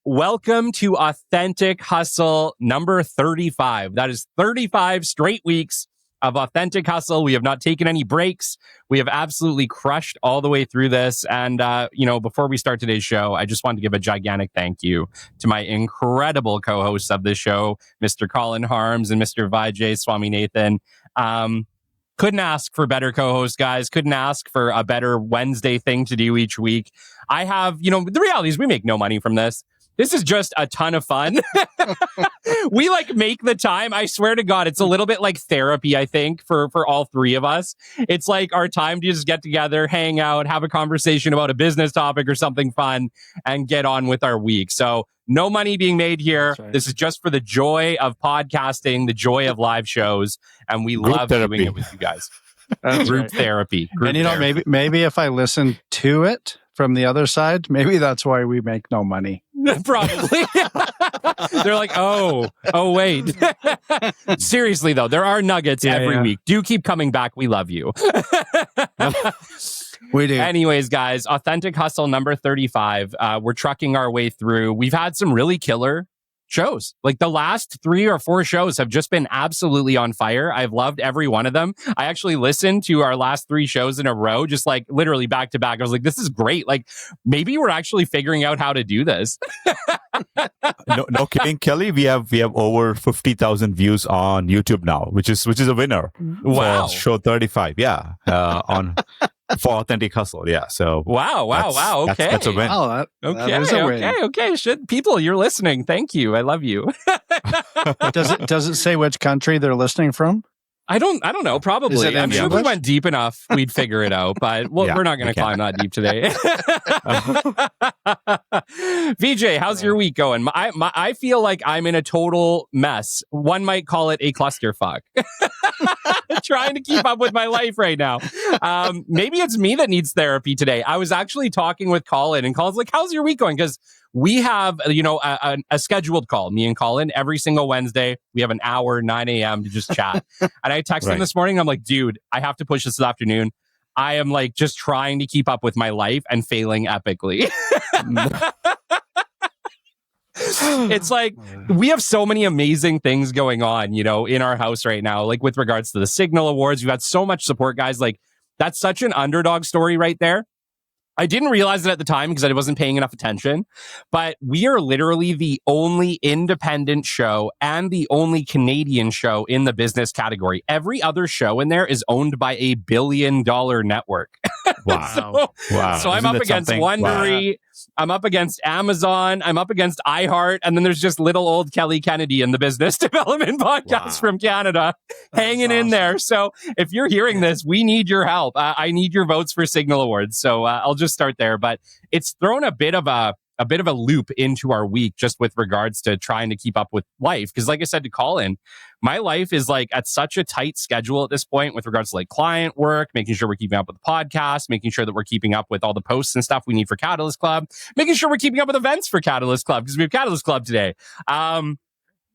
Welcome to Authentic Hustle number 35. That is 35 straight weeks of Authentic Hustle. We have not taken any breaks. We have absolutely crushed all the way through this. And, before we start today's show, I just wanted to give a gigantic thank you to my incredible co-hosts of this show, Mr. Colin Harms and Mr. Vijayan Swaminathan. Couldn't ask for better co-hosts, guys. Couldn't ask for a better Wednesday thing to do each week. I have, the reality is we make no money from this. This is just a ton of fun. We make the time. I swear to God, it's a little bit like therapy, I think, for all three of us. It's like our time to just get together, hang out, have a conversation about a business topic or something fun, and get on with our week. So no money being made here. Right. This is just for the joy of podcasting, the joy of live shows, and we love doing it with you guys. Group therapy. Maybe if I listen to it from the other side, maybe that's why we make no money. Probably. They're like, oh, wait. Seriously, though, there are nuggets every week. Do keep coming back. We love you. We do. Anyways, guys, Authentic Hustle number 35. We're trucking our way through. We've had some really killer shows. The last 3 or 4 shows have just been absolutely on fire. I've loved every one of them. I actually listened to our last 3 shows in a row, just literally back to back. I was like, this is great. Maybe we're actually figuring out how to do this. No kidding, Kelly. We have over 50,000 views on YouTube now, which is a winner. Wow. For show 35. Yeah. For Authentic Hustle, yeah. So wow. Okay, that's a win. Oh, that is a win. Okay. People, you're listening. Thank you. I love you. Does it say which country they're listening from? I don't know. Probably. I'm sure if we went deep enough, we'd figure it out. But we're not going to climb that deep today. VJ, how's your week going? I feel like I'm in a total mess. One might call it a clusterfuck. Trying to keep up with my life right now. Maybe it's me that needs therapy today. I was actually talking with Colin, and Colin's like, how's your week going? Because we have, a scheduled call, me and Colin, every single Wednesday. We have an hour, 9 a.m. to just chat. And I texted him this morning. I'm like, dude, I have to push this afternoon. I am just trying to keep up with my life and failing epically. It's we have so many amazing things going on, in our house right now, with regards to the Signal Awards. We've had so much support, guys. That's such an underdog story right there. I didn't realize it at the time because I wasn't paying enough attention, but we are literally the only independent show and the only Canadian show in the business category. Every other show in there is owned by a $1 billion network. Wow. So I'm up against Wondery. Wow. I'm up against Amazon. I'm up against iHeart. And then there's just little old Kelly Kennedy in the business development podcast from Canada hanging in there. So if you're hearing this, we need your help. I need your votes for Signal Awards. So I'll just start there. But it's thrown a bit of a loop into our week just with regards to trying to keep up with life. Because like I said to Colin, my life is at such a tight schedule at this point with regards to client work, making sure we're keeping up with the podcast, making sure that we're keeping up with all the posts and stuff we need for Catalyst Club, making sure we're keeping up with events for Catalyst Club because we have Catalyst Club today.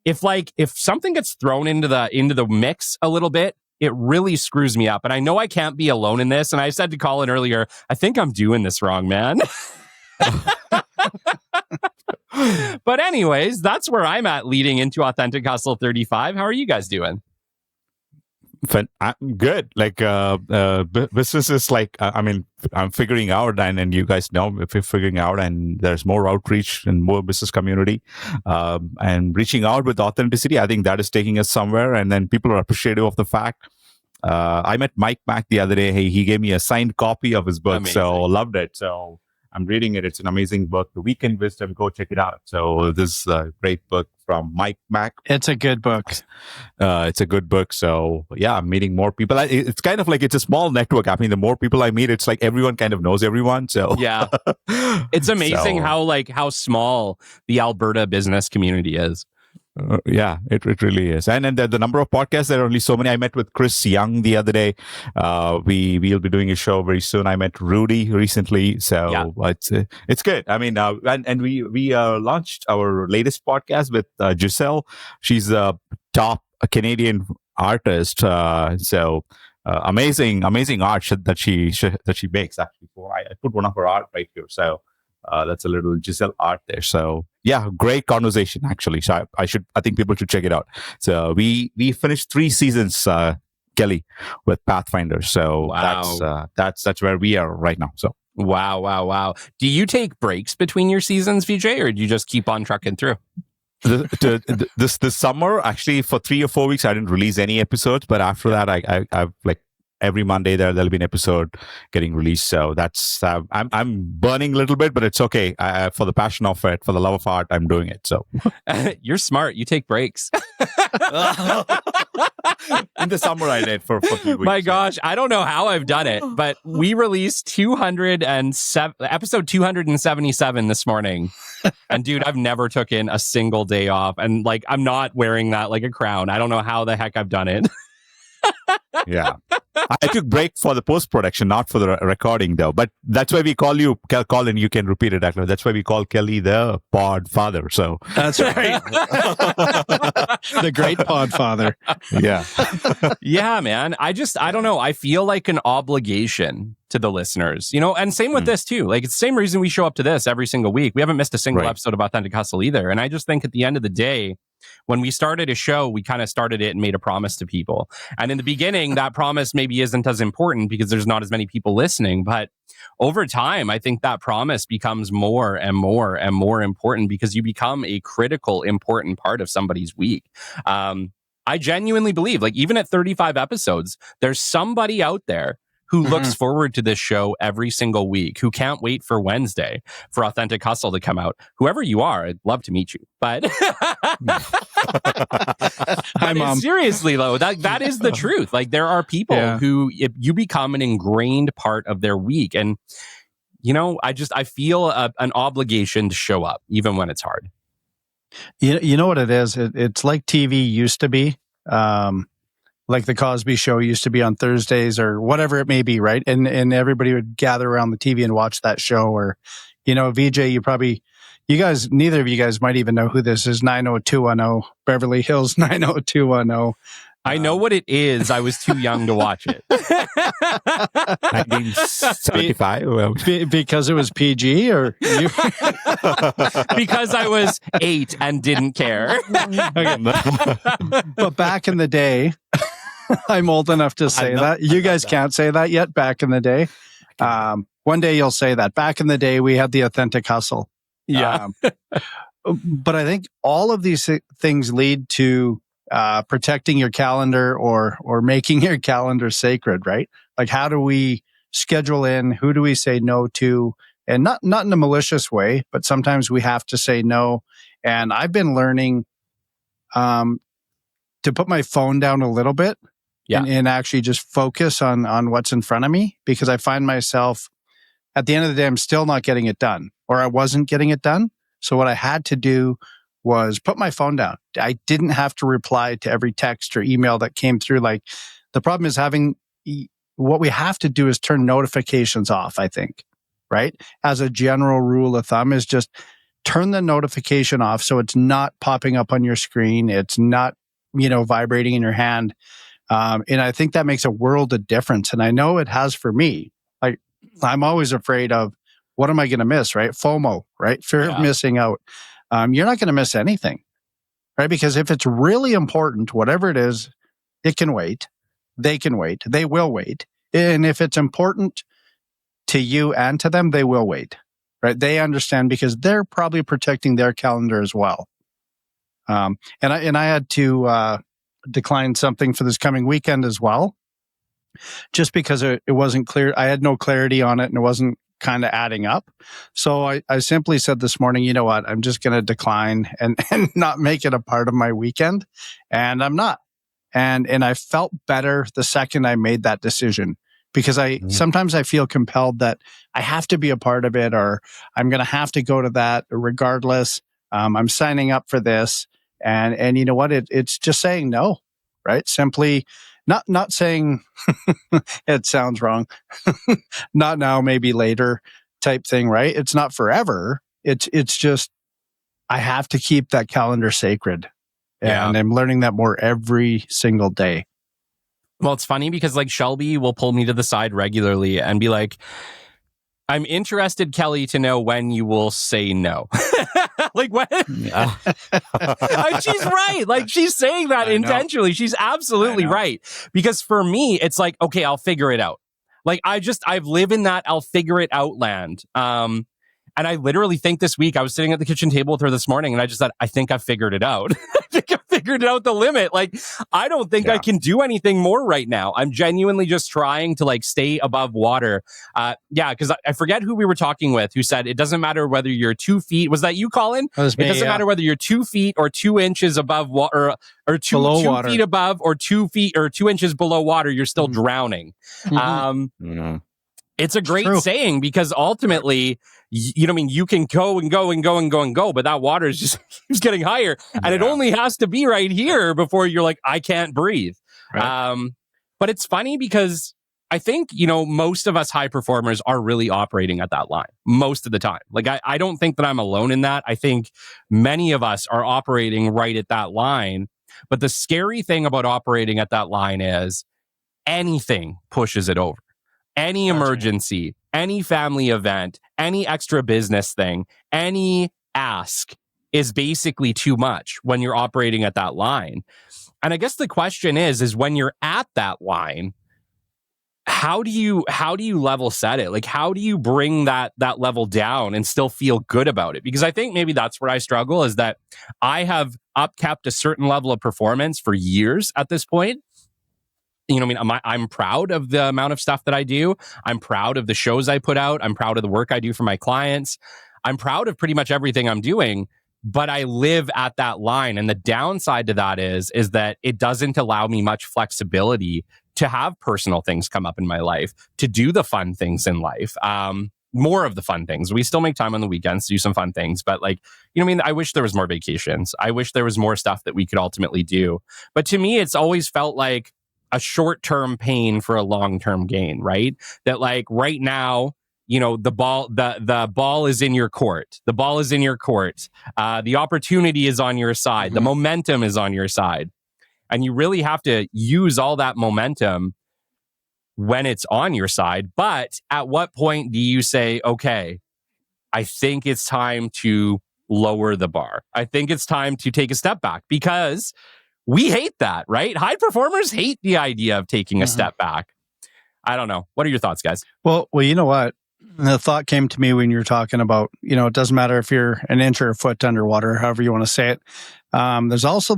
If something gets thrown into the mix a little bit, it really screws me up. And I know I can't be alone in this. And I said to Colin earlier, I think I'm doing this wrong, man. But anyways, that's where I'm at leading into Authentic Hustle 35. How are you guys doing? I'm good. Business is I'm figuring out, and you guys know if you're figuring out, and there's more outreach and more business community, and reaching out with authenticity. I think that is taking us somewhere, and then people are appreciative of the fact. I met Mike Mack the other day. He gave me a signed copy of his book, so loved it. So I'm reading it. It's an amazing book, The Weekend Wisdom. Go check it out. So this is a great book from Mike Mack. It's a good book. It's a good book. So yeah, I'm meeting more people. It's kind of it's a small network. I mean, the more people I meet, it's everyone kind of knows everyone. So yeah, it's amazing how small the Alberta business community is. Yeah, it really is. And then the number of podcasts, there are only so many. I met with Chris Young the other day. We'll be doing a show very soon. I met Rudy recently. So it's good. I mean, and we launched our latest podcast with Giselle. She's a top Canadian artist. Amazing art that she makes actually. So I put one of her art right here. So That's a little Giselle art there. So yeah, great conversation actually. So I think people should check it out. So we finished 3 seasons, Kelly, with Pathfinder. So Wow. that's where we are right now. So Wow. Do you take breaks between your seasons, VJ, or do you just keep on trucking through? this summer, actually, for 3 or 4 weeks, I didn't release any episodes. But after that, I've like every Monday there'll be an episode getting released. So that's I'm burning a little bit, but it's okay. For the passion of it, for the love of art, I'm doing it. So You're smart. You take breaks. in the summer, I did for a few weeks. My gosh, I don't know how I've done it, but we released episode 277 this morning. And dude, I've never taken a single day off. And like, I'm not wearing that like a crown. I don't know how the heck I've done it. Yeah. I took break for the post-production, not for the recording though. But that's why we call you, Colin, you can repeat it. Actually. That's why we call Kelly the pod father. So That's right. The great pod father. yeah. Yeah, man. I don't know. I feel like an obligation to the listeners, and same with this too. Like, it's the same reason we show up to this every single week. We haven't missed a single episode of Authentic Hustle either. And I just think at the end of the day, when we started a show, we kind of started it and made a promise to people. And in the beginning, that promise maybe isn't as important because there's not as many people listening. But over time, I think that promise becomes more and more and more important because you become a critical, important part of somebody's week. I genuinely believe, like, even at 35 episodes, there's somebody out there who looks forward to this show every single week, who can't wait for Wednesday for Authentic Hustle to come out. Whoever you are, I'd love to meet you. But Hi, Mom. Seriously, though, that is the truth. Like, there are people who, if you become an ingrained part of their week, and I feel an obligation to show up, even when it's hard. You know what it is? It's like TV used to be. Like the Cosby Show used to be on Thursdays or whatever it may be, right? And everybody would gather around the TV and watch that show. Or, VJ, neither of you guys might even know who this is. 90210 Beverly Hills 90210. I know what it is. I was too young to watch it. 1975. Because it was PG, or you? Because I was 8 and didn't care. But back in the day, I'm old enough to say that. You guys can't say that yet. Back in the day. One day you'll say that. Back in the day, we had the Authentic Hustle. Yeah. But I think all of these things lead to protecting your calendar or making your calendar sacred, right? Like, how do we schedule in? Who do we say no to? And not in a malicious way, but sometimes we have to say no. And I've been learning to put my phone down a little bit and actually just focus on what's in front of me, because I find myself at the end of the day, I'm still not getting it done, or I wasn't getting it done. So what I had to do was put my phone down. I didn't have to reply to every text or email that came through. Like, the problem is what we have to do is turn notifications off, I think, right? As a general rule of thumb, is just turn the notification off so it's not popping up on your screen. It's not, vibrating in your hand. And I think that makes a world of difference. And I know it has for me. Like, I'm always afraid of, what am I going to miss, right? FOMO, right? Fear of missing out. You're not going to miss anything, right? Because if it's really important, whatever it is, it can wait. They can wait. They will wait. And if it's important to you and to them, they will wait, right? They understand because they're probably protecting their calendar as well. And I had to decline something for this coming weekend as well, just because it wasn't clear. I had no clarity on it, and it wasn't kind of adding up. So I simply said this morning, you know what, I'm just going to decline and not make it a part of my weekend. And I'm not. And I felt better the second I made that decision, because sometimes I feel compelled that I have to be a part of it, or I'm going to have to go to that regardless. I'm signing up for this. And you know what? It's just saying no, right? Simply not saying it sounds wrong. Not now, maybe later type thing, right? It's not forever. It's just, I have to keep that calendar sacred. And I'm learning that more every single day. Well, it's funny because like Shelby will pull me to the side regularly and be like, I'm interested, Kelly, to know when you will say no. Like when? Yeah. She's right. Like she's saying that intentionally. She's absolutely right. Because for me, it's like, okay, I'll figure it out. Like I've lived in that I'll figure it out land. And I literally think this week I was sitting at the kitchen table with her this morning and I just said, I think I've figured it out. I think I figured out the limit. Like, I don't think I can do anything more right now. I'm genuinely just trying to like stay above water. Because I forget who we were talking with who said it doesn't matter whether you're 2 feet. Was that you, Colin? It doesn't matter whether you're 2 feet or 2 inches above water or two water. feet above or 2 feet or 2 inches below water. You're still drowning. It's a great saying because ultimately, you know, I mean, you can go and go and go and go and go, but that water is just keeps getting higher, and it only has to be right here before you're like, I can't breathe. Right. But it's funny because I think, you know, most of us high performers are really operating at that line most of the time. Like, I don't think that I'm alone in that. I think many of us are operating right at that line. But the scary thing about operating at that line is anything pushes it over. Any emergency, any family event, any extra business thing, any ask is basically too much when you're operating at that line. And I guess the question is when you're at that line, how do you level set it? Like, how do you bring that level down and still feel good about it? Because I think maybe that's where I struggle, is that I have upkept a certain level of performance for years at this point. You know, I mean, I'm proud of the amount of stuff that I do. I'm proud of the shows I put out. I'm proud of the work I do for my clients. I'm proud of pretty much everything I'm doing, but I live at that line. And the downside to that is that it doesn't allow me much flexibility to have personal things come up in my life, to do the fun things in life. More of the fun things. We still make time on the weekends to do some fun things, but like, you know, I mean, I wish there was more vacations. I wish there was more stuff that we could ultimately do. But to me, it's always felt like a short-term pain for a long-term gain, right? That like right now, you know, the ball is in your court. The ball is in your court. The opportunity is on your side. The momentum is on your side. And you really have to use all that momentum when it's on your side. But at what point do you say, okay, I think it's time to lower the bar. I think it's time to take a step back, because we hate that, right? High performers hate the idea of taking a step back. I don't know. What are your thoughts, guys? Well, you know what? The thought came to me when you were talking about, you know, it doesn't matter if you're an inch or a foot underwater, however you want to say it. There's also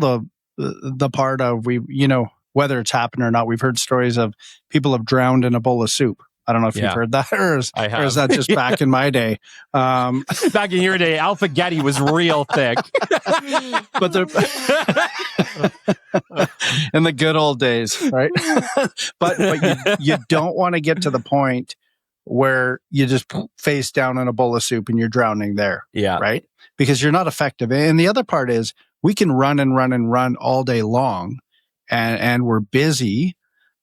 the part of you know, whether it's happened or not, we've heard stories of people have drowned in a bowl of soup. I don't know if you've heard that, or is that just back in my day? Back in your day, Alpha-Getty was real thick. But in the good old days, right? but you don't want to get to the point where you just face down in a bowl of soup and you're drowning there. Yeah. Right? Because you're not effective. And the other part is we can run and run and run all day long and we're busy,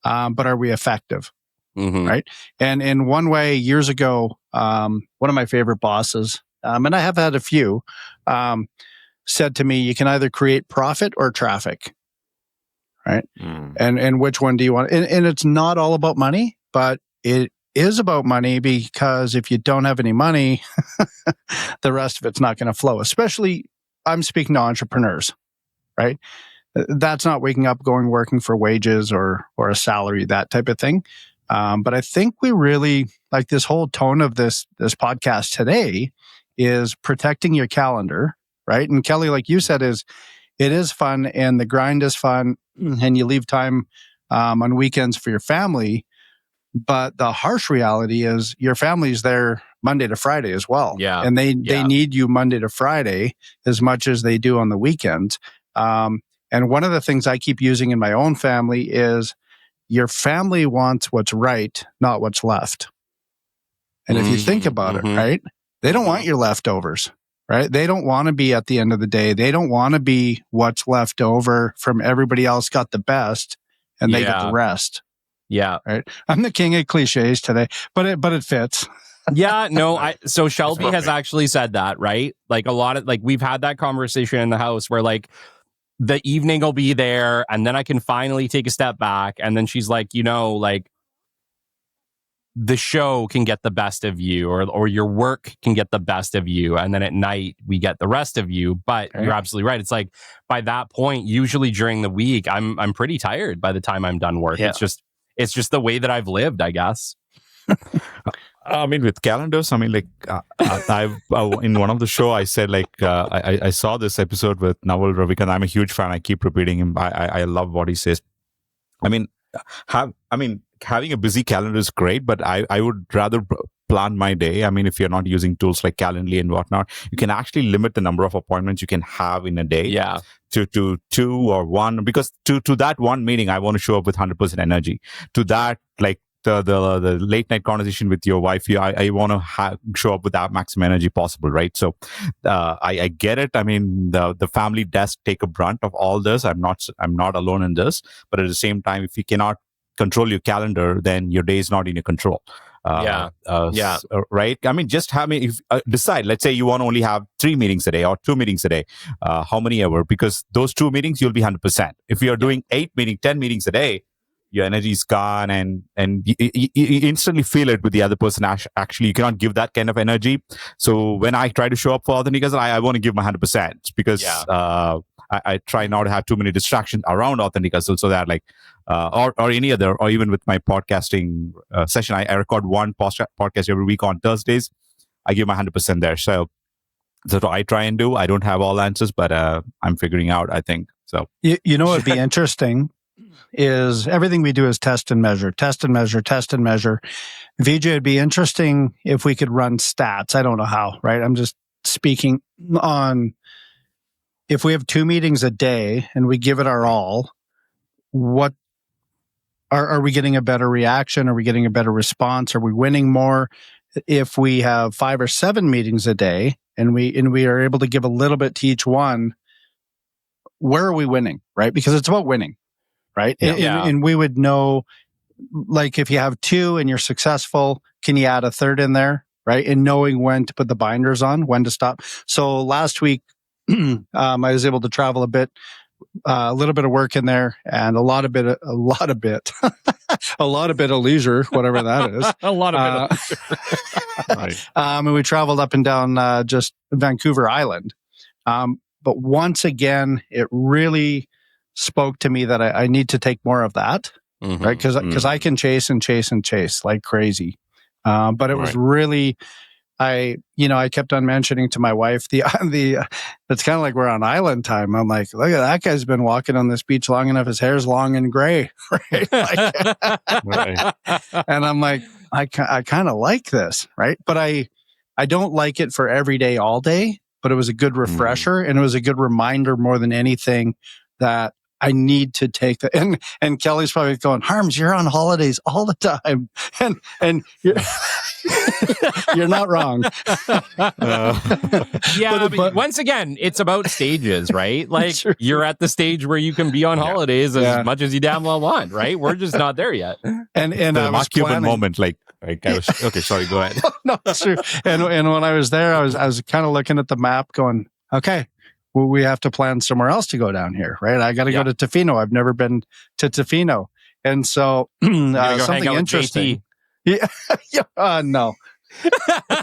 but are we effective? Right. And in one way, years ago, one of my favorite bosses, and I have had a few, said to me, you can either create profit or traffic. Right. And which one do you want? And it's not all about money, but it is about money, because if you don't have any money, the rest of it's not going to flow. Especially, I'm speaking to entrepreneurs, right? That's not waking up, working for wages or a salary, that type of thing. But I think we really like this whole tone of this podcast today is protecting your calendar, right? And Kelly, like you said, it is fun and the grind is fun, and you leave time on weekends for your family. But the harsh reality is your family's there Monday to Friday as well. Yeah. And they need you Monday to Friday as much as they do on the weekends. And one of the things I keep using in my own family is your family wants what's right, not what's left. And if you think about it, right, they don't want your leftovers, right? They don't want to be at the end of the day. They don't want to be what's left over from everybody else got the best and they get the rest. Yeah. Right. I'm the king of cliches today, but it fits. Yeah, no, so Shelby has actually said that, right? Like a lot of, like, we've had that conversation in the house where like the evening will be there and then I can finally take a step back. And then she's like, you know, like the show can get the best of you, or your work can get the best of you, and then at night we get the rest of you. But you're absolutely right. It's like by that point, usually during the week, I'm pretty tired by the time I'm done work. Yeah. It's just the way that I've lived, I guess. I mean, with calendars, I mean, like, I've in one of the show, I said, like, I saw this episode with Naval Ravikant. I'm a huge fan. I keep repeating him. I love what he says. I mean, having a busy calendar is great, but I would rather plan my day. I mean, if you're not using tools like Calendly and whatnot, you can actually limit the number of appointments you can have in a day. Yeah. To 2 or 1, because to that one meeting, I want to show up with 100% energy. To that, like, the late night conversation with your wife, I want to show up with that maximum energy possible, right? So I get it. I mean, the family does take a brunt of all this. I'm not alone in this, but at the same time, if you cannot control your calendar, then your day is not in your control. Right? I mean, if decide. Let's say you want to only have 3 meetings a day or 2 meetings a day. How many ever? Because those 2 meetings, you'll be 100%. If you're doing 10 meetings a day, your energy is gone, and you instantly feel it with the other person. Actually, you cannot give that kind of energy. So when I try to show up for Authentic, I want to give my 100%, because I try not to have too many distractions around Authentic Hustle, so that, like, or any other, or even with my podcasting session, I record one podcast every week on Thursdays. I give my 100% there. So that's what I try and do. I don't have all answers, but I'm figuring out, I think. So you know, it'd be interesting is everything we do is test and measure. Vijay, it'd be interesting if we could run stats. I don't know how, right? I'm just speaking on if we have 2 meetings a day and we give it our all, what are we getting a better reaction? Are we getting a better response? Are we winning more? If we have 5 or 7 meetings a day and we are able to give a little bit to each one, where are we winning, right? Because it's about winning. Right. Yeah. And we would know, like, if you have 2 and you're successful, can you add a third in there? Right. And knowing when to put the binders on, when to stop. So last week, I was able to travel a bit, a little bit of work in there, and a lot of leisure, whatever that is. A lot of bit. right. And we traveled up and down just Vancouver Island. But once again, it really spoke to me that I need to take more of that, right? Because I can chase like crazy. But it was really, I kept on mentioning to my wife, it's kind of like we're on island time. I'm like, look at that guy's been walking on this beach long enough. His hair's long and gray, right? Right. And I'm like, I kind of like this, right? But I don't like it for every day, all day, but it was a good refresher and it was a good reminder more than anything that I need to take that. And Kelly's probably going, Harms, you're on holidays all the time. And you're not wrong. But once again, it's about stages, right? Like, you're at the stage where you can be on holidays as much as you damn well want, right? We're just not there yet. And the Mark Cuban moment, like I was, okay, sorry, go ahead. No, it's true. And when I was there, I was kind of looking at the map going, okay, well, we have to plan somewhere else to go down here, right? I got to go to Tofino. I've never been to Tofino. And so something interesting. Yeah, no.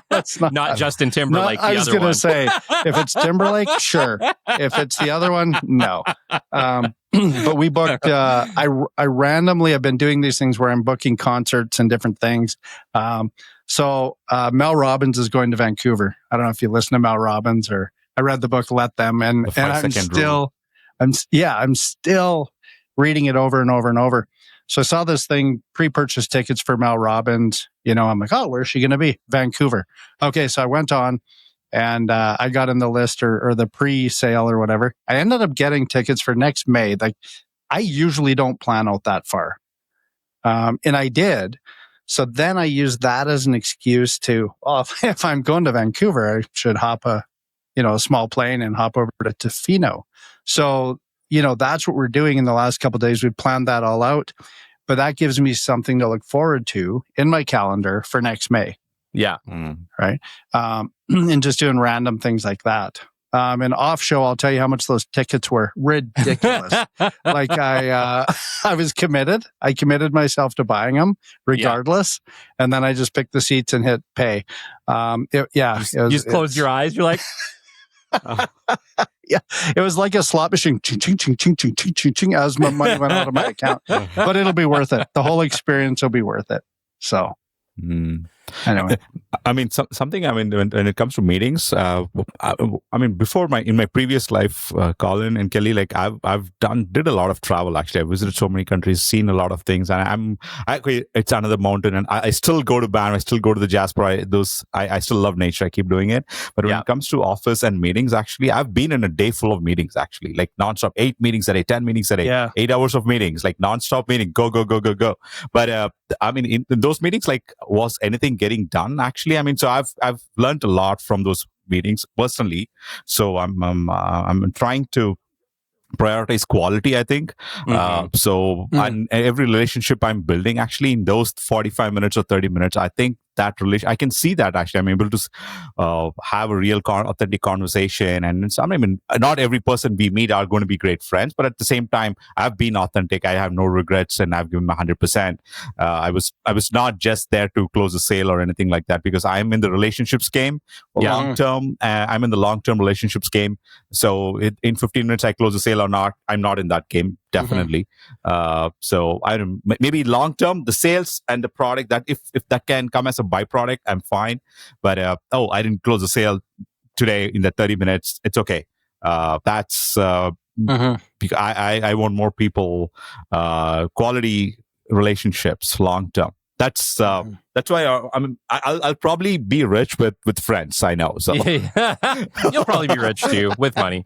That's not Justin Timberlake. I was going to say, if it's Timberlake, sure. If it's the other one, no. But we booked, I randomly have been doing these things where I'm booking concerts and different things. So Mel Robbins is going to Vancouver. I don't know if you listen to Mel Robbins, or I read the book, Let Them. And I'm still reading it over and over and over. So I saw this thing, pre-purchase tickets for Mel Robbins. I'm like, oh, where's she going to be? Vancouver. Okay. So I went on and I got in the list or the pre-sale or whatever. I ended up getting tickets for next May. Like, I usually don't plan out that far. And I did. So then I used that as an excuse to, if I'm going to Vancouver, I should hop a small plane and hop over to Tofino. So, that's what we're doing in the last couple of days. We planned that all out, but that gives me something to look forward to in my calendar for next May. Yeah. Right. And just doing random things like that. And off show, I'll tell you how much those tickets were. Ridiculous. Like I was committed. I committed myself to buying them regardless. And then I just picked the seats and hit pay. You just closed your eyes. You're like, yeah, it was like a slot machine. Ching, ching, ching, ching, ching, ching, ching, ching, as my money went out of my account. But it'll be worth it. The whole experience will be worth it. So. Anyway, I mean, something. I mean, when it comes to meetings, I mean, before in my previous life, Colin and Kelly, like I've did a lot of travel. Actually, I visited so many countries, seen a lot of things, and it's another mountain, and I still go to Banff, I still go to the Jasper. I still love nature. I keep doing it. But when it comes to office and meetings, actually, I've been in a day full of meetings. Actually, like nonstop, 8 meetings a day, 10 meetings a day, 8 hours of meetings, like nonstop meeting, go. But I mean, in those meetings, like, was anything getting done? Actually, I mean, so I've learned a lot from those meetings personally. So I'm trying to prioritize quality, I think. And every relationship I'm building, actually, in those 45 minutes or 30 minutes, I think that I can see that actually I'm able to have a real authentic conversation. And I mean, not every person we meet are going to be great friends, but at the same time, I've been authentic. I have no regrets, and I've given 100%. I was not just there to close a sale or anything like that, because I'm in the relationships game long term. I'm in the long term relationships game. So in 15 minutes, I close a sale or not, I'm not in that game. Definitely. So I don't, maybe long term, the sales and the product, that if that can come as a byproduct, I'm fine. But I didn't close the sale today in the 30 minutes. It's okay. That's because I want more people, quality relationships long term. That's why I'll probably be rich with friends. I know. So you'll probably be rich too with money.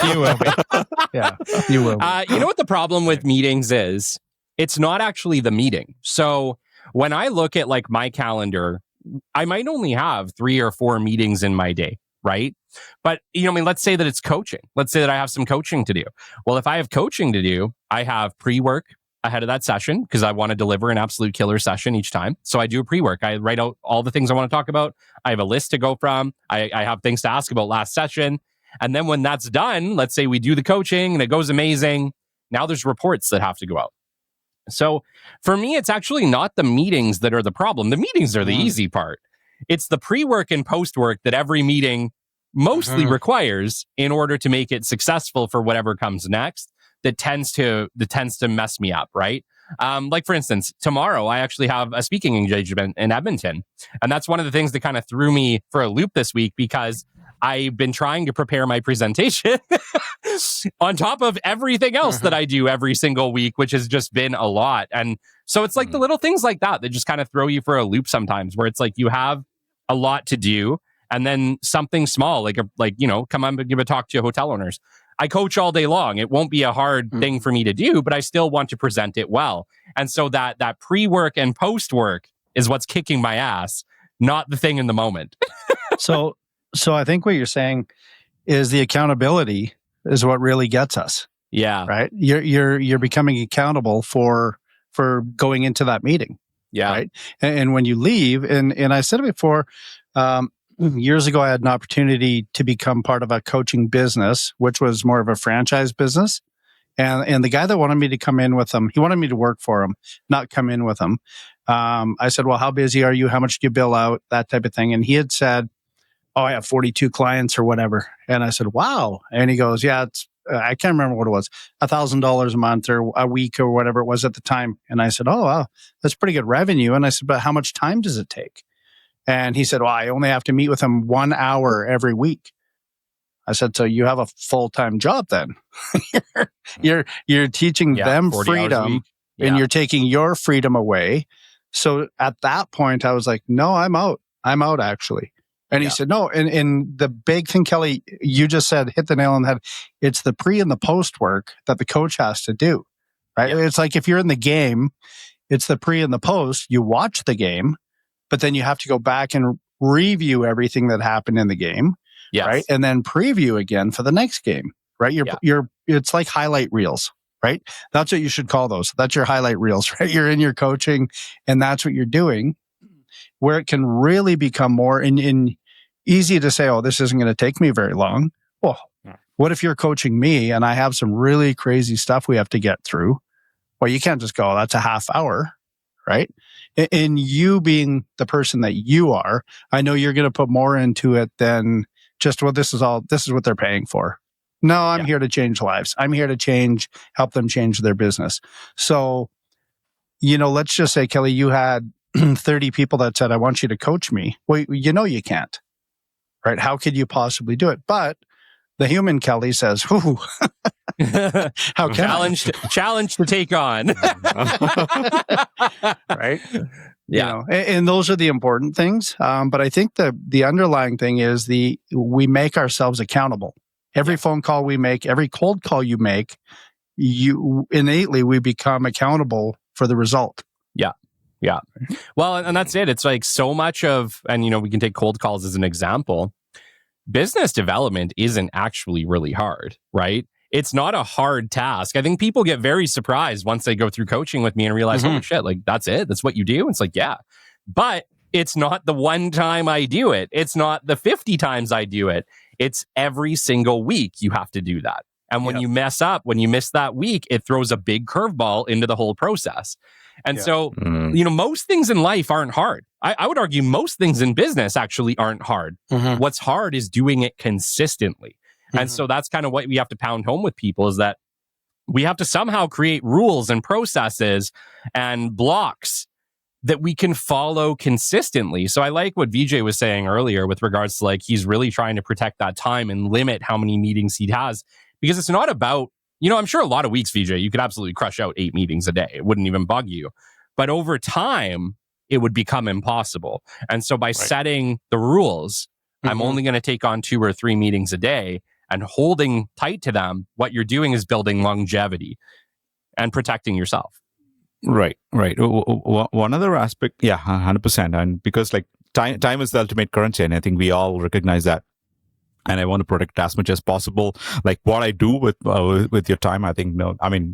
You will be. Yeah, you will. You know what the problem with meetings is? It's not actually the meeting. So when I look at like my calendar, I might only have 3 or 4 meetings in my day, right? But I mean, let's say that it's coaching. Let's say that I have some coaching to do. Well, if I have coaching to do, I have pre-work ahead of that session because I want to deliver an absolute killer session each time. So I do a pre-work. I write out all the things I want to talk about. I have a list to go from. I have things to ask about last session. And then when that's done, let's say we do the coaching and it goes amazing. Now there's reports that have to go out. So for me, it's actually not the meetings that are the problem. The meetings are the easy part. It's the pre-work and post-work that every meeting mostly requires in order to make it successful for whatever comes next. That tends to mess me up, right? Like for instance, tomorrow I actually have a speaking engagement in Edmonton, and that's one of the things that kind of threw me for a loop this week because I've been trying to prepare my presentation on top of everything else that I do every single week, which has just been a lot. And so it's like the little things like that just kind of throw you for a loop sometimes, where it's like you have a lot to do, and then something small, like come on and give a talk to hotel owners. I coach all day long. It won't be a hard thing for me to do, but I still want to present it well. And so that pre-work and post-work is what's kicking my ass, not the thing in the moment. So I think what you're saying is the accountability is what really gets us. Yeah. Right? You're becoming accountable for going into that meeting. Yeah. Right? And when you leave, and I said it before, years ago, I had an opportunity to become part of a coaching business, which was more of a franchise business. And the guy that wanted me to come in with him, he wanted me to work for him, not come in with him. I said, well, how busy are you? How much do you bill out? That type of thing. And he had said, oh, I have 42 clients or whatever. And I said, wow. And he goes, yeah, I can't remember what it was, $1,000 a month or a week or whatever it was at the time. And I said, oh, wow, that's pretty good revenue. And I said, but how much time does it take? And he said, well, I only have to meet with him 1 hour every week. I said, so you have a full-time job then. you're teaching them freedom and you're taking your freedom away. So at that point, I was like, no, I'm out. I'm out actually. And he said, no. And the big thing, Kelly, you just said, hit the nail on the head. It's the pre and the post work that the coach has to do, right? Yeah. It's like if you're in the game, it's the pre and the post. You watch the game, but then you have to go back and review everything that happened in the game, right? And then preview again for the next game, right? It's like highlight reels, right? That's what you should call those. That's your highlight reels, right? You're in your coaching and that's what you're doing, where it can really become more in easy to say, oh, this isn't going to take me very long. Well, what if you're coaching me and I have some really crazy stuff we have to get through? Well, you can't just go, that's a half hour, right? And you being the person that you are, I know you're going to put more into it than just, well, this is what they're paying for. No, I'm here to change lives. I'm here to help them change their business. So, let's just say, Kelly, you had 30 people that said, I want you to coach me. Well, you can't, right? How could you possibly do it? But the human Kelly says, "Ooh, how can challenge to take on?" Right? Yeah, and those are the important things. But I think the underlying thing is we make ourselves accountable. Every phone call we make, every cold call you make, we become accountable for the result. Yeah. Well, and that's it. It's like so much of, and we can take cold calls as an example. Business development isn't actually really hard, right? It's not a hard task. I think people get very surprised once they go through coaching with me and realize, oh shit, like that's it? That's what you do? It's like, yeah. But it's not the one time I do it. It's not the 50 times I do it. It's every single week you have to do that. And when you mess up, when you miss that week, it throws a big curveball into the whole process. And so, most things in life aren't hard. I would argue most things in business actually aren't hard. What's hard is doing it consistently. And so that's kind of what we have to pound home with people, is that we have to somehow create rules and processes and blocks that we can follow consistently. So I like what Vijay was saying earlier with regards to like, he's really trying to protect that time and limit how many meetings he has, because it's not about, I'm sure a lot of weeks, Vijay, you could absolutely crush out 8 meetings a day. It wouldn't even bug you. But over time, it would become impossible. And so by setting the rules, I'm only going to take on 2 or 3 meetings a day, and holding tight to them, what you're doing is building longevity and protecting yourself. Right. One other aspect, 100%. And because like time is the ultimate currency, and I think we all recognize that. And I want to protect it as much as possible. Like what I do with your time, I think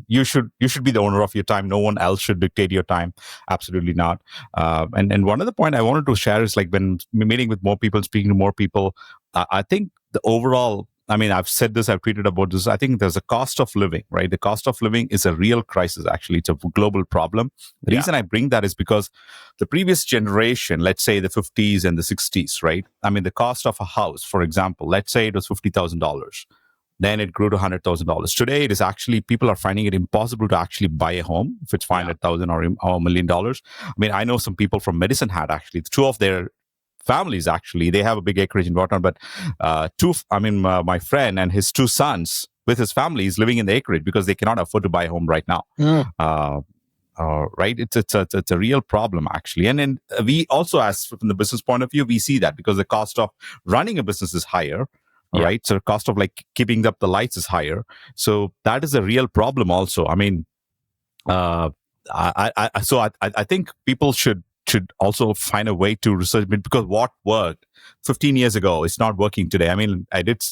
you should be the owner of your time. No one else should dictate your time. Absolutely not. And one other point I wanted to share is like when meeting with more people, speaking to more people, I think the overall, I've said this, I've tweeted about this. I think there's a cost of living, right? The cost of living is a real crisis, actually. It's a global problem. The reason I bring that is because the previous generation, let's say the 50s and the 60s, right? The cost of a house, for example, let's say it was $50,000. Then it grew to $100,000. Today, it is actually, people are finding it impossible to actually buy a home if it's $500,000 or $1 million. I know some people from Medicine Hat, actually, 2 of their families, actually, they have a big acreage and whatnot, but my friend and his 2 sons with his family is living in the acreage because they cannot afford to buy a home right now. Right? It's a real problem, actually. And then we also, as from the business point of view, we see that because the cost of running a business is higher, right? So the cost of like keeping up the lights is higher. So that is a real problem also. I think people should also find a way to research it, because what worked 15 years ago is not working today. I did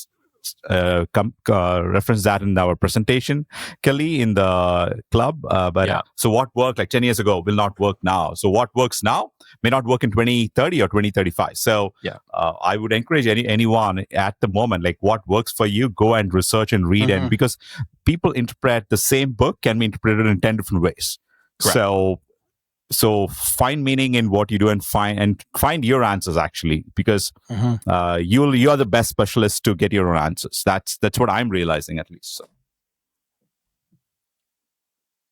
reference that in our presentation, Kelly, in the club. So what worked like 10 years ago will not work now. So what works now may not work in 2030 or 2035. So I would encourage anyone at the moment, like what works for you, go and research and read. And because people interpret the same book can be interpreted in 10 different ways. Correct. So find meaning in what you do and find your answers, actually, because you are the best specialist to get your own answers. That's what I'm realizing, at least. So.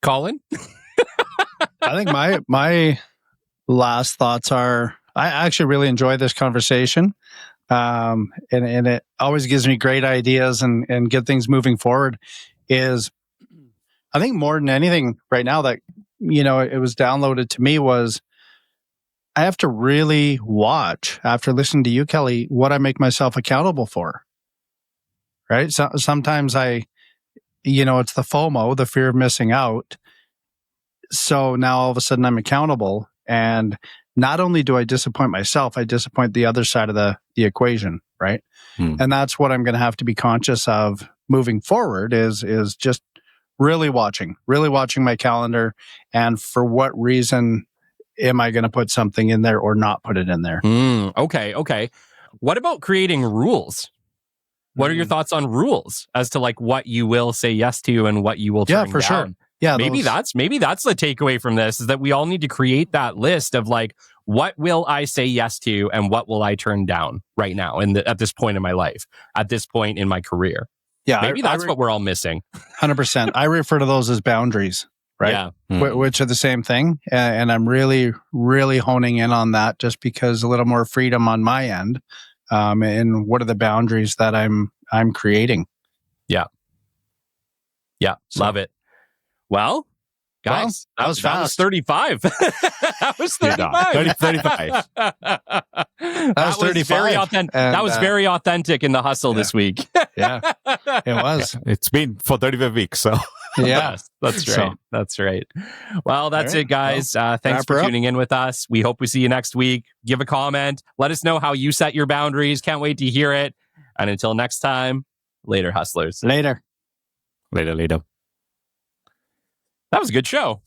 Colin? I think my last thoughts are, I actually really enjoy this conversation. And it always gives me great ideas and get things moving forward. Is I think more than anything right now that it was downloaded to me was I have to really watch, after listening to you, Kelly, what I make myself accountable for. Right? So sometimes it's the FOMO, the fear of missing out. So now all of a sudden I'm accountable, and not only do I disappoint myself, I disappoint the other side of the equation, right? And that's what I'm going to have to be conscious of moving forward is just really watching my calendar, and for what reason am I going to put something in there or not put it in there? Okay. What about creating rules? What are your thoughts on rules as to like what you will say yes to and what you will turn for down? sure. Yeah, maybe that's the takeaway from this, is that we all need to create that list of like, what will I say yes to and what will I turn down right now at this point in my life, at this point in my career. Yeah, maybe that's what we're all missing. 100%. I refer to those as boundaries, right? Yeah. Which are the same thing. And I'm really, really honing in on that, just because a little more freedom on my end. And what are the boundaries that I'm creating? Yeah. Love it. Well, guys, that was fast. That was 35. That was 35. 35. That was 35. Very authentic. And, that was very authentic in the hustle this week. Yeah, it was. It's been for 35 weeks, so. Yeah, that's right. So, that's right. Well, that's it, guys. Thanks wrap for tuning in with us. We hope we see you next week. Give a comment. Let us know how you set your boundaries. Can't wait to hear it. And until next time, later, hustlers. Later. Later. That was a good show.